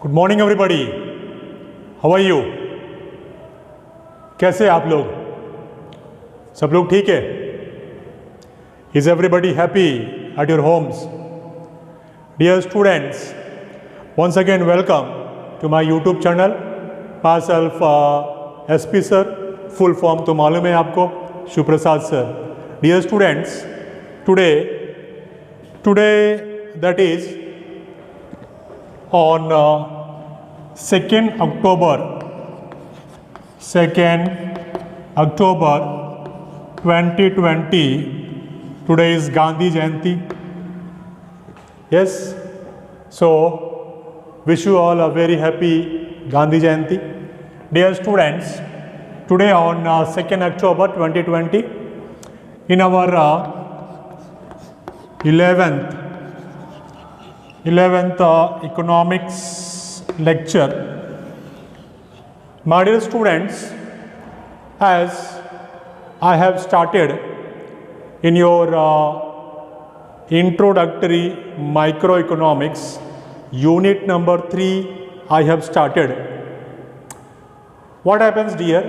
Good morning everybody, how are you? कैसे आप लोग? सब लोग ठीक है? Is everybody happy at your homes? Dear students, once again welcome to my YouTube channel. myself SP sir, full form तो मालूम है आपको, शिव प्रसाद sir. Dear students, today that is on 2nd October 2020. Today is Gandhi Jayanti. Yes, so wish you all a very happy Gandhi Jayanti. Dear students, today on 2nd October 2020, in our 11th economics lecture, my dear students, as I have started in your introductory microeconomics unit number 3, I have started. What happens, dear?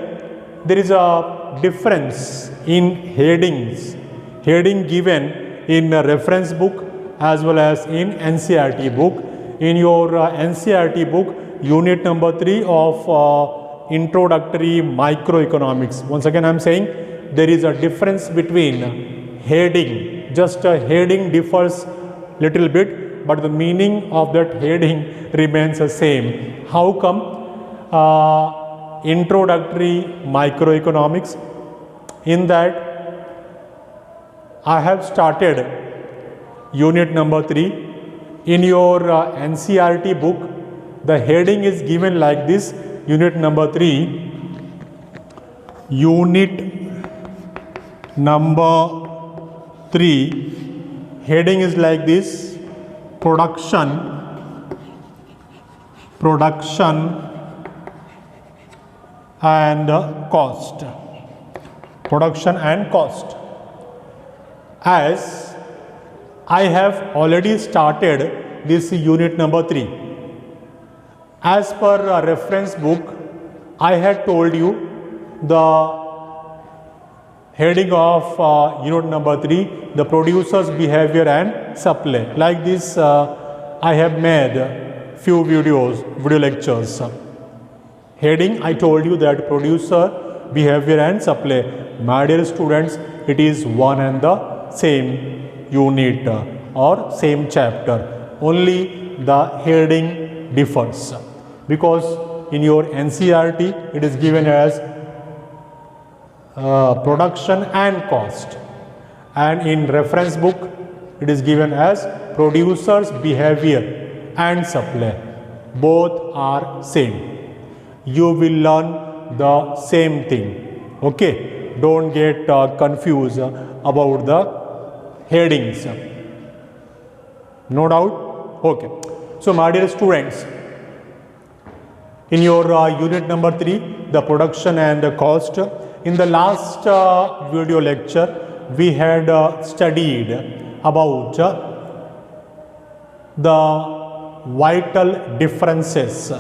There is a difference in headings. Heading given in a reference book as well as in NCERT book. In your NCERT book, unit number 3 of introductory microeconomics. Once again, I am saying there is a difference between heading. Just a heading differs little bit, but the meaning of that heading remains the same. How come? Introductory microeconomics. In that, I have started unit number 3. In your NCERT book, the heading is given like this. Unit number 3. Unit number 3. Heading is like this. Production and cost. Production and cost. As I have already started this unit number 3. As per a reference book, I had told you the heading of unit number 3, the producer's behavior and supply. Like this, I have made few video lectures. Heading, I told you that producer, behavior and supply. My dear students, it is one and the same unit or same chapter. Only the heading differs. Because in your NCERT, it is given as production and cost. And in reference book, it is given as producer's behavior and supply. Both are same. You will learn the same thing. Okay, don't get confused about the headings. No doubt? Okay. So my dear students, in your unit number 3, the production and the cost, in the last video lecture, we had studied about the vital differences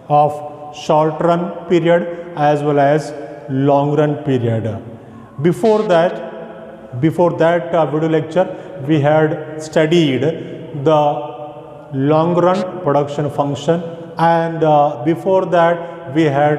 of short run period as well as long run period. Before that video lecture, we had studied the long run production function, and before that we had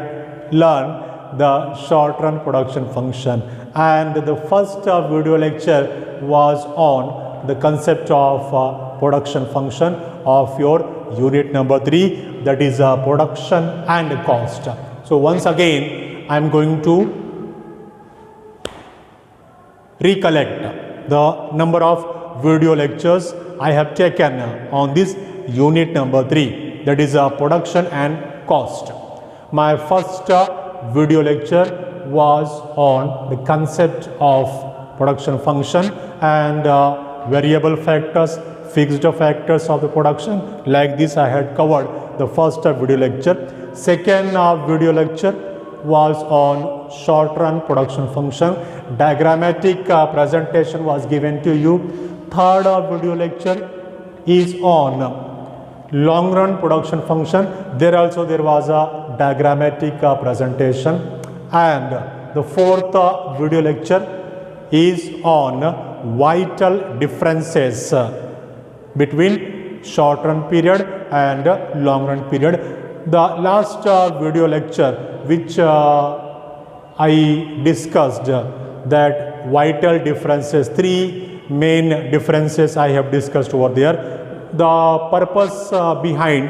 learned the short run production function. And the first video lecture was on the concept of production function of your unit number 3, that is production and cost. So once again, I am going to recollect the number of video lectures I have taken on this unit number 3, that is production and cost. My first video lecture was on the concept of production function and variable factors, fixed factors of the production. Like this, I had covered the first video lecture. Second video lecture was on short run production function. Diagrammatic presentation was given to you. Third video lecture is on long run production function. There also there was a diagrammatic presentation, and the fourth video lecture is on vital differences between short run period and long run period. The last video lecture which I discussed that vital differences, three main differences I have discussed over there. The purpose behind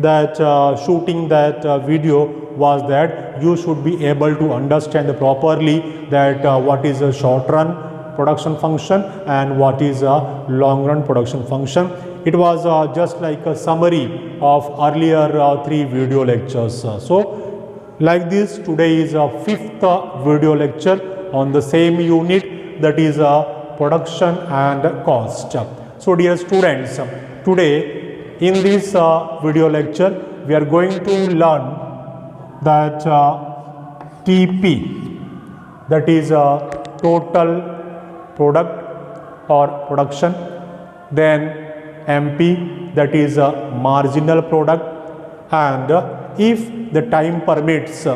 that shooting that video was that you should be able to understand properly that what is a short run production function and what is a long run production function. It was just like a summary of earlier three video lectures. So like this, today is a fifth video lecture on the same unit, that is production and cost. So dear students, today in this video lecture we are going to learn that TP, that is total product or production, then MP, that is marginal product, and if the time permits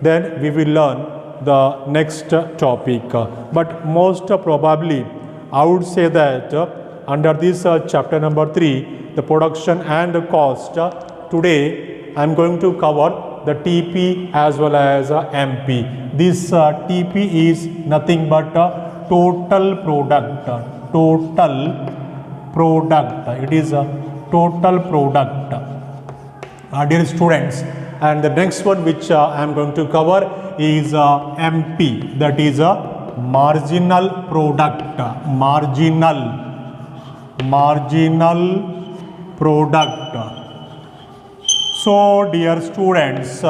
then we will learn the next topic. But most probably I would say that under this chapter number 3, the production and the cost, today I am going to cover the TP as well as MP. This TP is nothing but total product. It is a total product, dear students. And the next one which I am going to cover is MP, that is a marginal product. Marginal product. So dear students,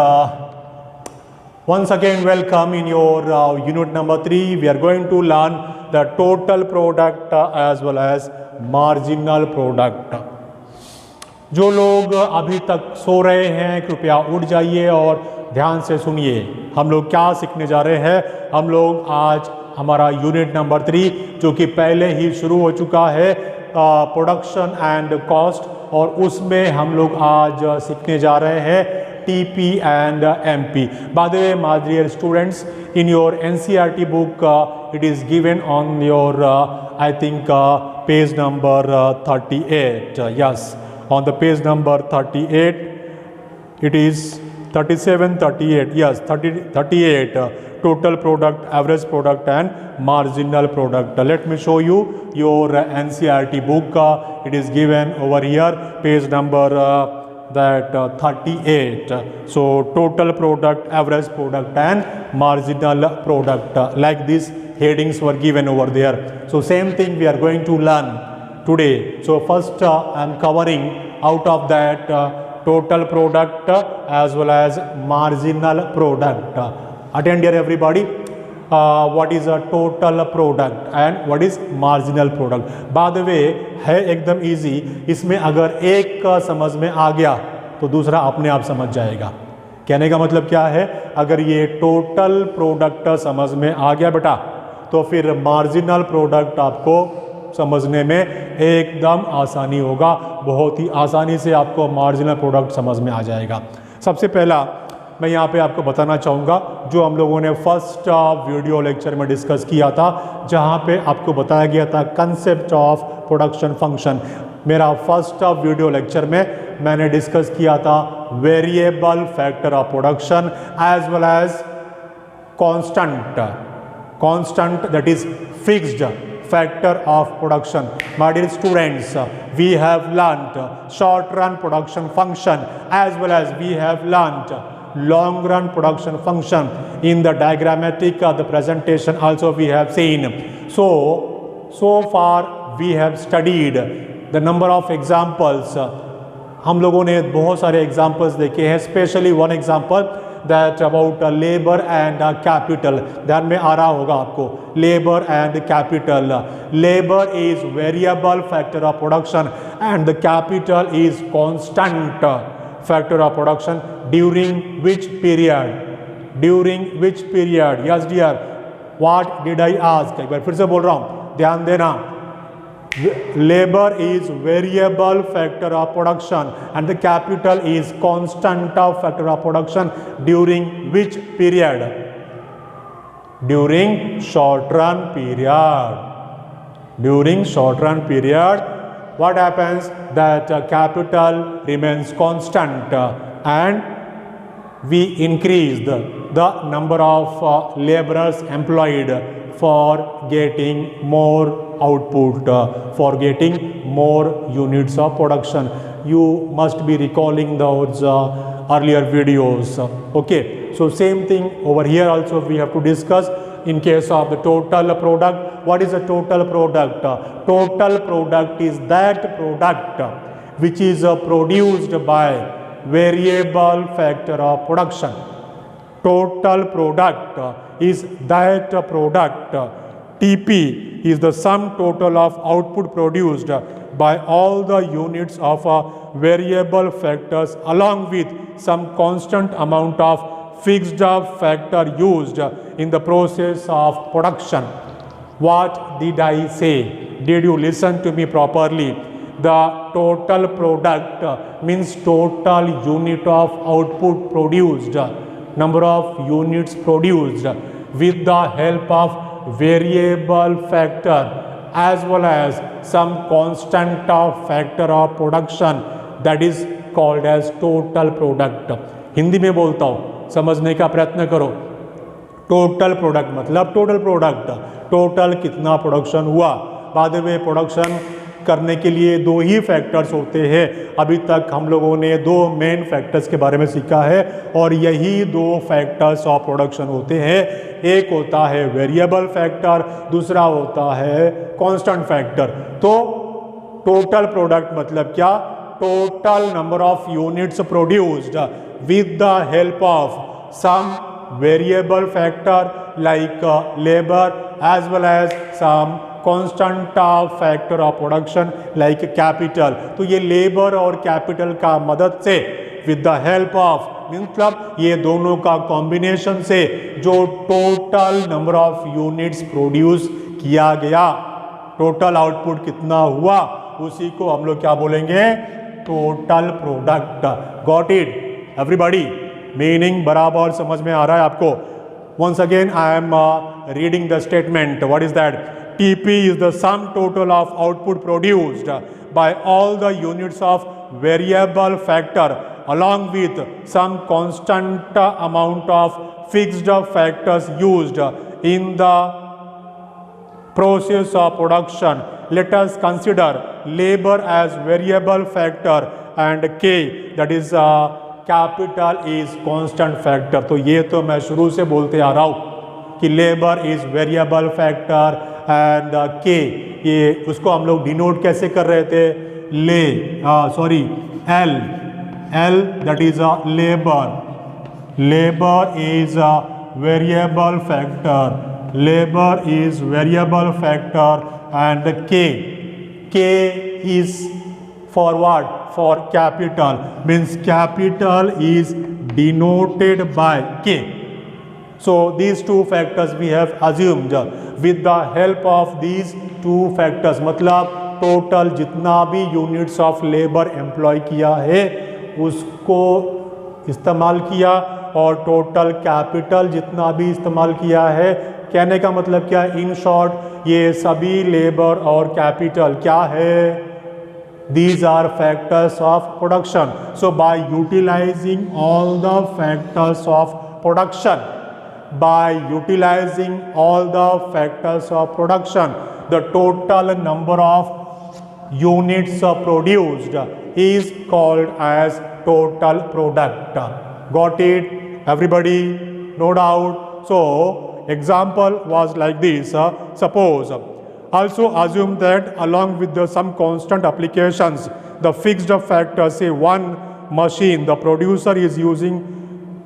once again welcome in your unit number 3. We are going to learn the total product as well as marginal product. जो लोग अभी तक सो रहे हैं कृपया उठ जाइए और ध्यान से सुनिए हम लोग क्या सीखने जा रहे हैं। हम लोग आज हमारा यूनिट नंबर 3 जो कि पहले ही शुरू हो चुका है, प्रोडक्शन एंड कॉस्ट, और उसमें हम लोग आज सीखने जा रहे हैं TP and MP. By the way, my dear students, in your NCERT book, it is given on your, I think, page number 38. Yes, on the page number 38, it is 37, 38. Yes, 38. Total product, average product, and marginal product. Let me show you your NCERT book. It is given over here, page number 38. So total product, average product, and marginal product. Like these headings were given over there. So same thing we are going to learn today. So first I am covering out of that total product as well as marginal product. Attend here everybody. What is a total product and what is marginal product. By the way, है एकदम easy. इसमें अगर एक का समझ में आ गया तो दूसरा अपने आप समझ जाएगा। कहने का मतलब क्या है, अगर ये टोटल प्रोडक्ट समझ में आ गया बेटा तो फिर मार्जिनल प्रोडक्ट आपको समझने में एकदम आसानी होगा। बहुत ही आसानी से आपको मार्जिनल प्रोडक्ट समझ में आ जाएगा। सबसे पहला मैं यहाँ पे आपको बताना चाहूँगा जो हम लोगों ने फर्स्ट वीडियो लेक्चर में डिस्कस किया था, जहाँ पे आपको बताया गया था कंसेप्ट ऑफ प्रोडक्शन फंक्शन। मेरा फर्स्ट वीडियो लेक्चर में मैंने डिस्कस किया था variable factor of production as well as constant that is fixed factor of production. My dear students, we have learnt short run production function as well as we have learnt long run production function. In the diagrammatic the presentation also we have seen. So far we have studied the number of examples. हम लोगों ने बहुत सारे examples देखे हैं, especially one example that about labor and capital. ध्यान में आ रहा होगा आपको, labor and capital. Labor is variable factor of production and the capital is constant factor of production. During which period? During which period? Yes dear, what did I ask? एक बार फिर से बोल रहा हूँ, ध्यान देना। labor is variable factor of production and the capital is constant of factor of production during which period? During short run period. During short run period, what happens that capital remains constant and we increase the number of laborers employed for getting more output, for getting more units of production. You must be recalling those earlier videos. Okay, so same thing over here also we have to discuss. In case of the total product, what is a total product? Total product is that product which is produced by variable factor of production. Total product is that product. TP is the sum total of output produced by all the units of variable factors along with some constant amount of fixed factor used in the process of production. What did I say? Did you listen to me properly? The total product means total unit of output produced, number of units produced with the help of variable factor as well as some constant of factor of production, that is called as total product. Hindi में बोलता हूँ, समझने का प्रयत्न करो. Total product मतलब total product, total कितना production हुआ. बाद में प्रोडक्शन करने के लिए दो ही फैक्टर्स होते हैं. अभी तक हम लोगों ने दो मेन फैक्टर्स के बारे में सीखा है और यही दो फैक्टर्स ऑफ प्रोडक्शन होते हैं. एक होता है वेरिएबल फैक्टर, दूसरा होता है कांस्टेंट फैक्टर. तो टोटल प्रोडक्ट मतलब क्या? Total number of units produced with the help of some variable factor like labor as well as some constant factor of production like capital. तो ये labor और capital का मदद से with the help of मतलब ये दोनों का combination से जो total number of units produce किया गया, total output कितना हुआ, उसी को हम लोग क्या बोलेंगे? total product. Got it? Everybody, meaning बराबर समझ में आ रहा है आपको? Once again I am reading the statement. What is that? TP is the sum total of output produced by all the units of variable factor along with some constant amount of fixed factors used in the process of production. Let us consider labor as variable factor and K, that is capital is constant factor. तो ये तो मैं शुरू से बोलते आ रहा हूँ कि labour is variable factor and के, ये उसको हम लोग डिनोट कैसे कर रहे थे? L that is a labour. Labour is a variable factor. Labour is variable factor and के is for what? For capital, means capital is denoted by K. So these two factors we have assumed. With the help of these two factors मतलब total जितना भी units of labor employ किया है उसको इस्तेमाल किया और total capital जितना भी इस्तेमाल किया है. कहने का मतलब क्या? In short, ये सभी labor और capital क्या है? These are factors of production. So by utilizing all the factors of production, the total number of units produced is called as total product. Got it? Everybody? No doubt. So example was like this. Suppose also assume that along with some constant applications, the fixed factor, say one machine, the producer is using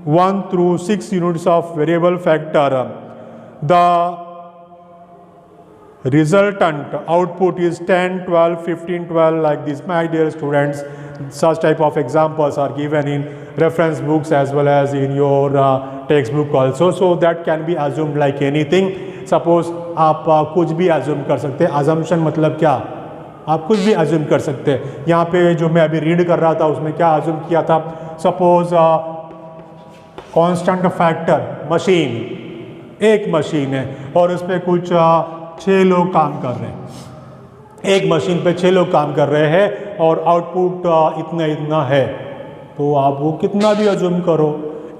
1 through 6 units of variable factor. The resultant output is 10, 12, 15, 12 like this. My dear students, such type of examples are given in reference books as well as in your textbook also. So that can be assumed like anything. Suppose आप कुछ भी assume कर सकते हैं. Assumption मतलब क्या? आप कुछ भी अज्यूम कर सकते हैं। यहाँ पे जो मैं अभी रीड कर रहा था उसमें क्या अज्यूम किया था, सपोज कांस्टेंट फैक्टर मशीन, एक मशीन है और उस पर कुछ 6 लोग काम कर रहे हैं, एक मशीन पे 6 लोग काम कर रहे हैं और आउटपुट इतना इतना है, तो आप वो कितना भी अज्यूम करो,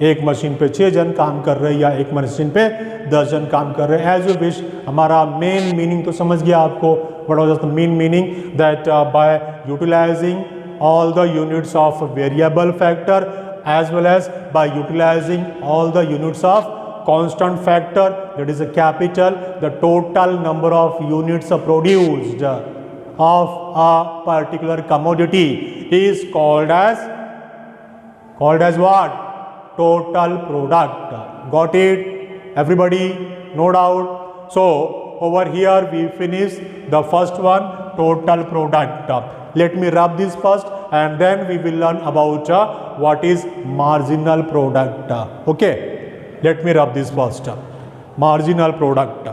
एक मशीन पे 6 जन काम कर रहे हैं या एक मशीन पे 10 जन काम कर रहे हैं, एज यू विश। हमारा मेन मीनिंग तो समझ गया आपको, what was the main meaning, that by utilising all the units of variable factor as well as by utilizing all the units of constant factor, that is a capital, the total number of units produced of a particular commodity is called as what? Total product. Got it? Everybody? No doubt. So over here we finish the first one, total product. Let me rub this first and then we will learn about what is marginal product. Okay, let me rub this first. Marginal product.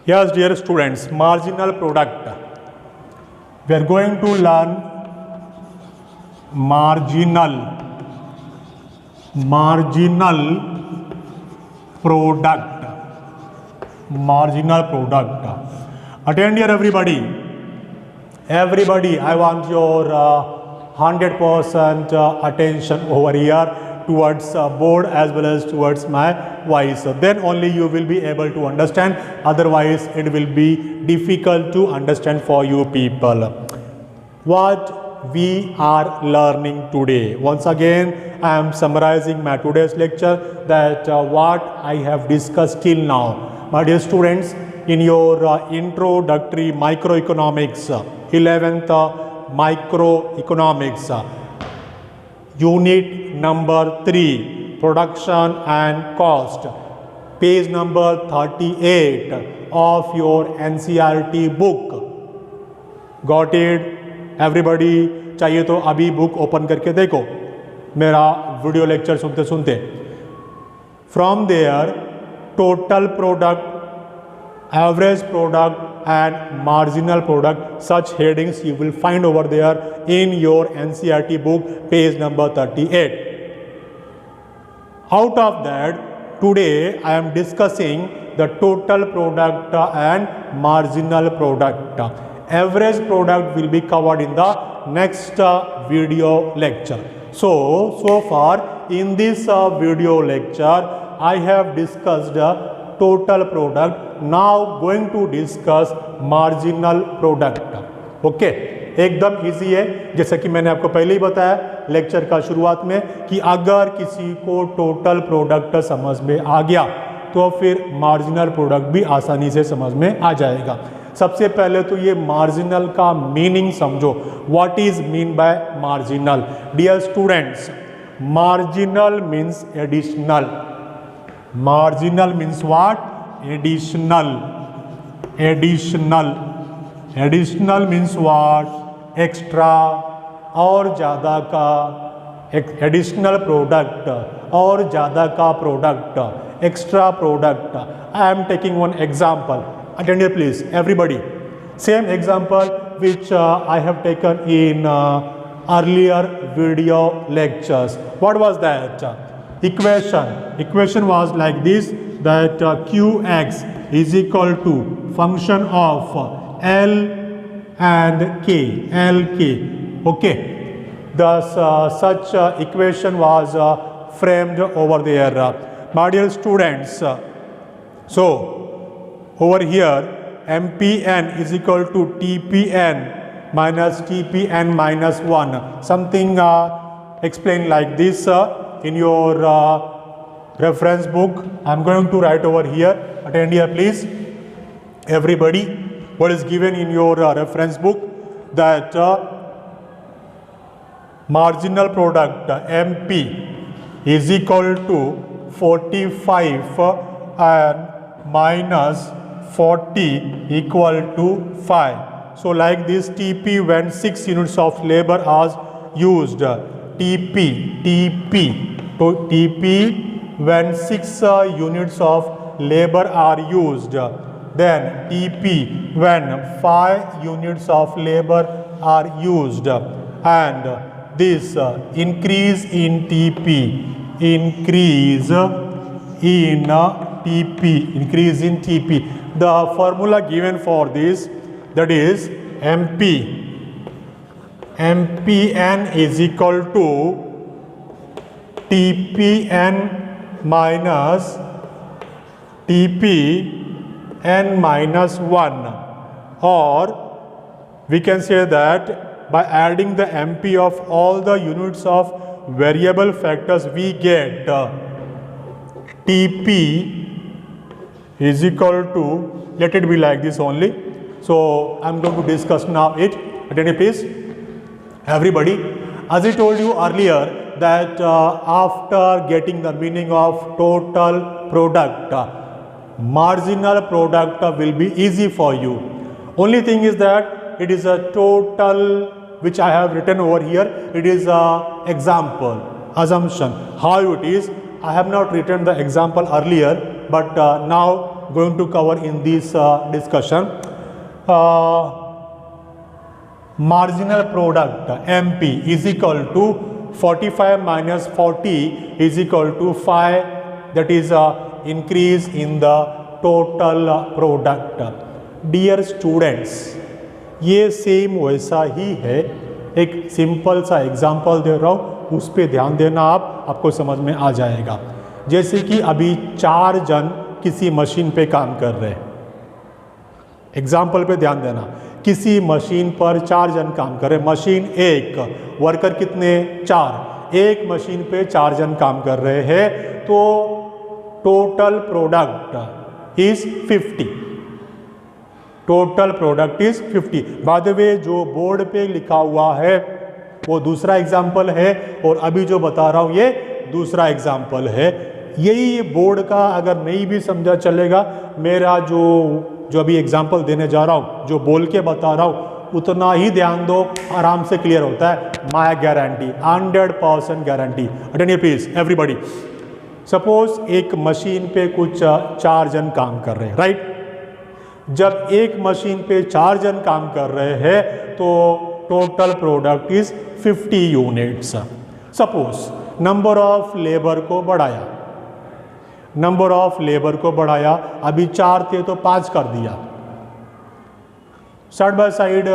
Yes, dear students, marginal product. We are going to learn marginal product. Marginal product. Attend here, everybody. Everybody, I want your 100% attention over here towards board as well as towards my voice. Then only you will be able to understand, otherwise it will be difficult to understand for you people. What we are learning today, once again I am summarizing my today's lecture, that what I have discussed till now. My dear students, in your introductory microeconomics, 11th microeconomics, unit number 3, production and cost, page number 38 of your NCERT book. Got it? Everybody? चाहिए तो अभी book open करके देखो मेरा video lecture सुनते सुनते. From there, total product, average product and marginal product, such headings you will find over there in your NCERT book, page number 38. Out of that, today I am discussing the total product and marginal product. Average product will be covered in the next video lecture. So far in this video lecture I have discussed total product. Now going to discuss marginal product. Okay, एकदम easy है, जैसा कि मैंने आपको पहले ही बताया lecture का शुरुआत में कि अगर किसी को टोटल प्रोडक्ट समझ में आ गया तो फिर मार्जिनल प्रोडक्ट भी आसानी से समझ में आ जाएगा. सबसे पहले तो ये मार्जिनल का मीनिंग समझो. What is mean by marginal? Dear students, marginal means additional. Marginal means what? Additional. Additional. Additional means what? Extra, और ज़्यादा का. एडिशनल प्रोडक्ट, और ज़्यादा का product, extra product. I am taking one example. Attend here please, everybody. Same example which I have taken in earlier video lectures. What was that? Equation was like this, that Qx is equal to function of L and K, LK. Okay. Thus such equation was framed over there. My dear students, so over here MPN is equal to TPN minus TPN minus 1. Something explained like this in your reference book. I am going to write over here. Attend here please, everybody. What is given in your reference book, that marginal product MP is equal to 45 and minus 40 equal to 5. So like this, TP when 6 units of labor are used. TP when 6 units of labor are used. Then TP when 5 units of labor are used. And this increase in TP, increase in TP. The formula given for this, that is MPN is equal to TPN minus TPN minus 1, or we can say that by adding the MP of all the units of variable factors we get TP is equal to, let it be like this only. So I'm going to discuss now it. Attend please, everybody. As I told you earlier that after getting the meaning of total product, marginal product will be easy for you. Only thing is that it is a total which I have written over here. It is a example, assumption. How it is, I have not written the example earlier, but now going to cover in this discussion. Marginal product MP is equal to 45 minus 40 is equal to 5. That is increase in the total product. Dear students, ये same वैसा ही है. एक simple सा example दे रहा हूँ, उस पर ध्यान देना आपको समझ में आ जाएगा. जैसे कि अभी 4 जन किसी मशीन पे काम कर रहे हैं. एग्जाम्पल पे ध्यान देना, किसी मशीन पर 4 जन काम कर रहे हैं. मशीन एक, वर्कर कितने? 4. एक मशीन पे 4 जन काम कर रहे हैं, तो total product is 50. Total product is 50. Bye the वे, जो बोर्ड पे लिखा हुआ है वो दूसरा एग्जाम्पल है, और अभी जो बता रहा हूँ ये दूसरा एग्जाम्पल है. यही बोर्ड का अगर नहीं भी समझा चलेगा, मेरा जो अभी एग्जाम्पल देने जा रहा हूँ, जो बोल के बता रहा हूँ, उतना ही ध्यान दो, आराम से क्लियर होता है. My guarantee, 100% guarantee. Attend please everybody. Suppose एक मशीन पे कुछ 4 जन काम कर रहे हैं, राइट. जब एक मशीन पे 4 जन काम कर रहे हैं तो total product is 50 units. Suppose number of labour को बढ़ाया, नंबर ऑफ लेबर को बढ़ाया, अभी 4 थे तो 5 कर दिया. साइड बाय साइड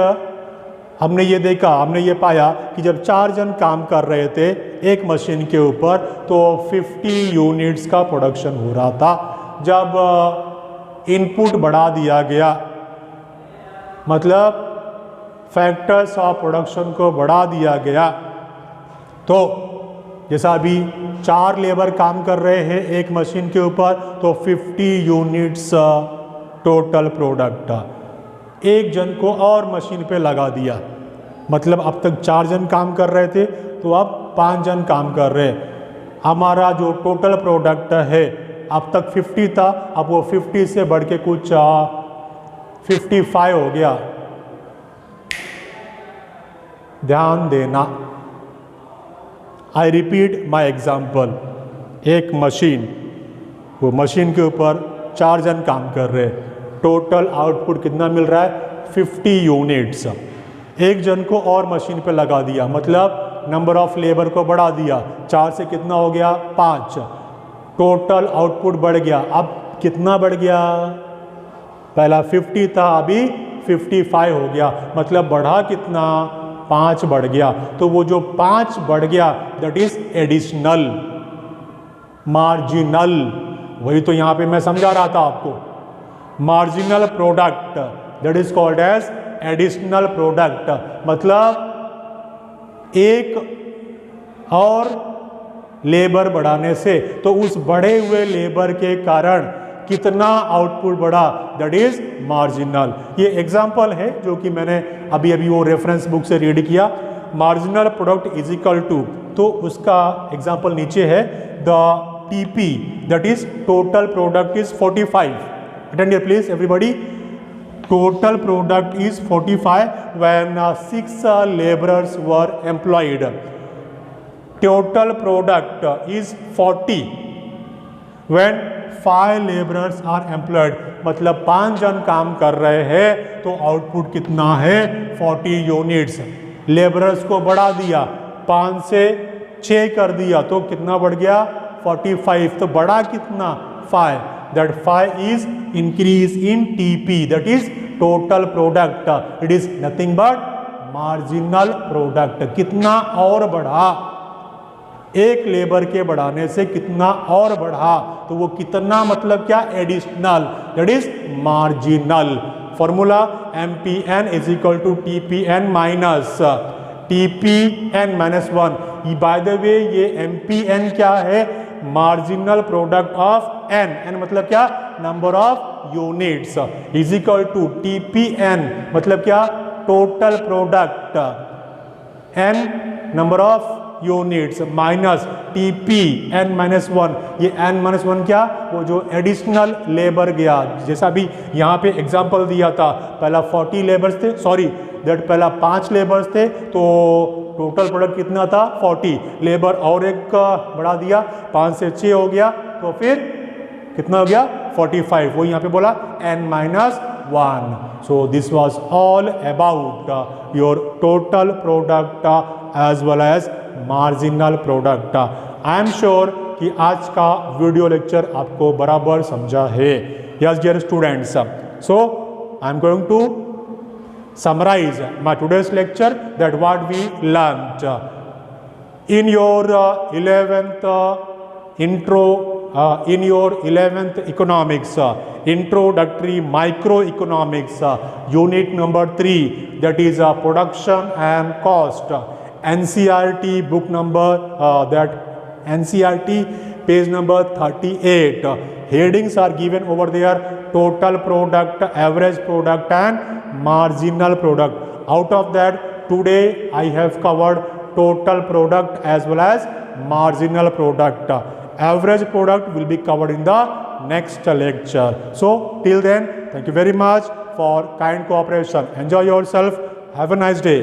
हमने ये देखा, हमने ये पाया कि जब 4 जन काम कर रहे थे एक मशीन के ऊपर तो 50 यूनिट्स का प्रोडक्शन हो रहा था. जब इनपुट बढ़ा दिया गया, मतलब फैक्टर्स ऑफ प्रोडक्शन को बढ़ा दिया गया, तो जैसा अभी 4 लेबर काम कर रहे हैं एक मशीन के ऊपर, तो 50 यूनिट्स टोटल प्रोडक्ट. एक जन को और मशीन पे लगा दिया, मतलब अब तक 4 जन काम कर रहे थे तो अब 5 जन काम कर रहे हैं. हमारा जो टोटल प्रोडक्ट है अब तक 50 था, अब वो 50 से बढ़ के कुछ 55 हो गया. ध्यान देना, आई रिपीट माई एग्जाम्पल. एक मशीन, वो मशीन के ऊपर 4 जन काम कर रहे हैं, टोटल आउटपुट कितना मिल रहा है? 50 यूनिट्स. एक जन को और मशीन पे लगा दिया, मतलब नंबर ऑफ लेबर को बढ़ा दिया, 4 से कितना हो गया? 5. टोटल आउटपुट बढ़ गया. अब कितना बढ़ गया? पहला 50 था, अभी 55 हो गया, मतलब बढ़ा कितना? 5 बढ़ गया. तो वो जो 5 बढ़ गया दैट इज एडिशनल. मार्जिनल, वही तो यहाँ पे मैं समझा रहा था आपको. Marginal product that is called as additional product. मतलब एक और लेबर बढ़ाने से, तो उस बढ़े हुए लेबर के कारण कितना आउटपुट बढ़ा, दैट इज मार्जिनल. ये एग्जांपल है जो कि मैंने अभी अभी वो रेफरेंस बुक से रीड किया. Marginal product is equal to, तो उसका एग्जांपल नीचे है, the TP, that is total product is 45. Attend here please everybody. Total product is 45 when 6 laborers were employed. Total product is 40 when 5 laborers are employed. मतलब 5 जन काम कर रहे हैं तो आउटपुट कितना है 40 यूनिट्स. लेबरर्स को बढ़ा दिया, 5 से 6 कर दिया तो कितना बढ़ गया 45. तो बढ़ा कितना 5. That 5 is increase in TP, that is total product. It is nothing but marginal product. कितना और बढ़ा, एक लेबर के बढ़ाने से कितना और बढ़ा तो वो कितना मतलब क्या additional, that is marginal. Formula MPN is equal to TPN minus TPN minus 1. By the way ये MPN क्या है, marginal product of N. N मतलब क्या, number of units, is equal to TPN मतलब क्या, total product, N number of units minus TPN minus 1. ये N minus 1 क्या, वो जो एडिशनल लेबर गया. जैसा अभी यहाँ पे एग्जांपल दिया था, पहला 40 लेबर्स थे, सॉरी दैट पहला 5 लेबर्स थे तो टोटल प्रोडक्ट कितना था 40. लेबर और एक बढ़ा दिया, 5 से 6 हो गया तो फिर कितना हो गया 45. वो यहाँ पे बोला N minus 1. So this was all about your total product as well as marginal product. I am sure कि आज का वीडियो लेक्चर आपको बराबर समझा है. Yes dear students, so I am going to summarize my today's lecture that what we learned in your 11th intro in your 11th economics introductory microeconomics unit number 3, that is production and cost. NCERT book number that NCERT page number 38. Headings are given over there: total product, average product and marginal product. Out of that, today I have covered total product as well as marginal product. Average product will be covered in the next lecture. So till then, thank you very much for kind cooperation. Enjoy yourself. Have a nice day.